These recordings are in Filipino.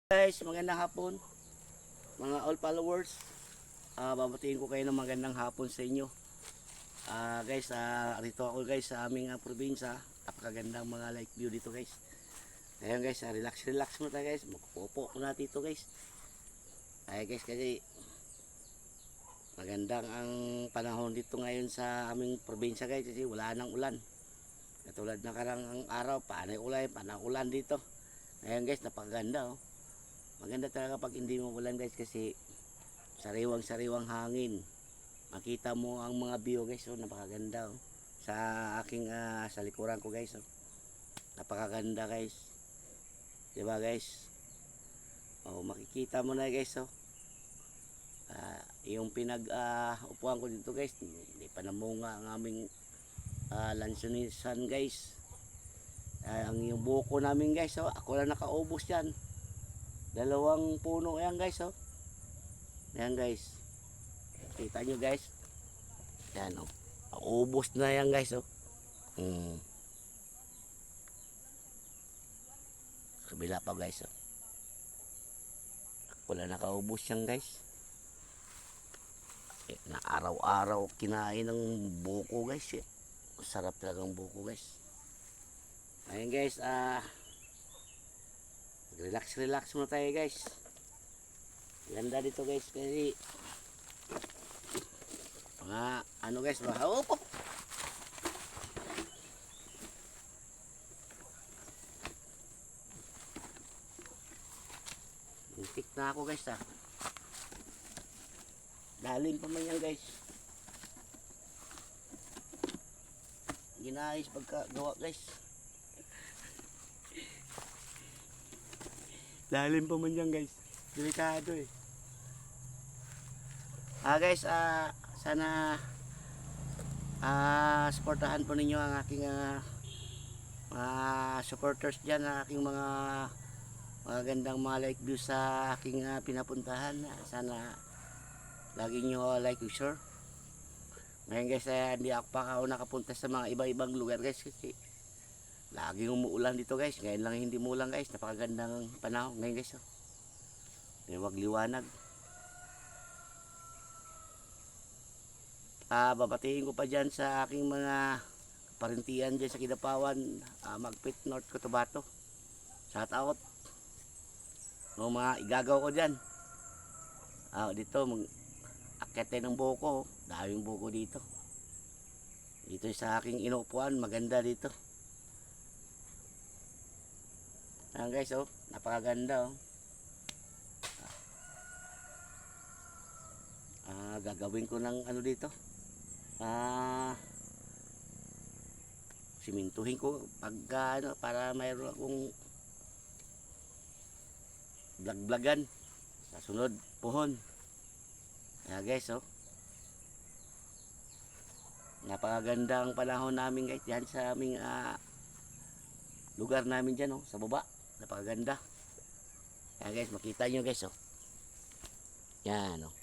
Guys, magandang hapon mga all followers. Babatiin ko kayo ng magandang hapon sa inyo. Guys, rito ako guys sa aming probinsya. Napakagandang mga lake view dito guys. Ayan guys, relax muna tayo guys. Magpupo muna dito guys. Ay guys, kasi magandang ang panahon dito ngayon sa aming probinsya guys, kasi wala nang ulan. Katulad na karang araw, panay-ulan dito. Ayan guys, napakaganda oh. Maganda talaga pag hindi mo ulan guys, kasi sariwang hangin. Makita mo ang mga view guys, oh, napakaganda oh. Sa aking sa likuran ko guys, oh. Napakaganda guys. 'Di ba guys? Oh, makikita mo na guys, oh. Yung upuan ko dito guys, hindi pa namunga ang aming lansonisan guys. Ang yung buko namin guys, oh, ako lang nakaubos yan. Dalawang puno yan guys, oh. Yan guys. Kita nyo guys. Yan oh. Ubos na yan guys, oh. Kabila pa guys, oh. Wala nakaubos yan guys. Na araw-araw kinain ng buko guys, eh. Sarap talagang buko guys. Ayan guys, relax muna tayo guys. Ganda dito guys, kasi mga ano guys, opo. Muntik na ako guys, Lalim pa man yan guys. Ginayos pagkagawa guys. Lalim pa man yan guys. Delikado eh. Guys, sana supportahan po ninyo ang aking supporters dyan, ang aking mga magandang mga like views sa aking pinapuntahan. Sana lagi nyo like and share. Ngayon guys, hindi ako pa nakapunta sa mga iba-ibang lugar guys, kasi laging umuulan dito guys. Ngayon lang hindi umuulan guys. Napakagandang panahon ngayon guys, oh. Liwag-liwanag. Babatiin ko pa dyan sa aking mga parintian dyan sa Kidapawan, Magpit, North Cotabato. Shout out. No, mga igagaw ko dyan. Dito akyatin ng buko, daming buko dito. Dito sa aking inuupuan, maganda dito. Ayan guys, oh, napakaganda oh. Gagawin ko ng ano dito, simintuhin ko pagka ano, para mayroon akong vlog-vlogan sa sunod puhon. Ayan guys, oh, napakagandang panahon namin guys yan sa aming lugar namin dyan, oh, sa baba. Napakaganda. Ayan guys, makita nyo guys, oh. Yan, oh.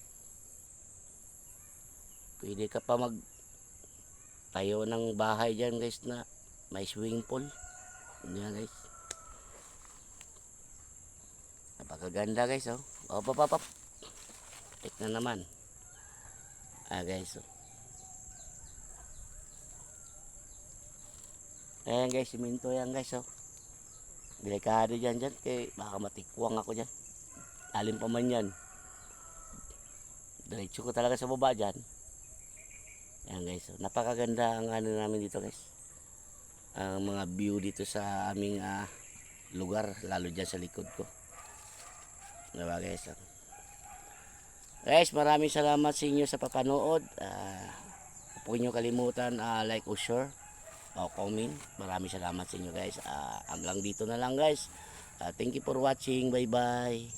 Pwede ka pa mag tayo ng bahay dyan guys na may swimming pool. Yan guys. Napakaganda guys, oh. Op. Tik na naman. Guys, oh. Ayan guys, siminto yan guys, oh. Delikado dyan, kaya baka matikwang ako dyan. Lalim pa man yan. Diretso ko talaga sa baba dyan. Ayan guys, oh. Napakaganda ang ano namin dito guys. Ang mga view dito sa aming lugar, lalo dyan sa likod ko. Diba guys, oh. Guys, maraming salamat sa inyo sa papanood. Huwag nyo kalimutan like o share o comment. Maraming salamat sa inyo guys. Hanggang dito na lang guys. Thank you for watching. Bye bye.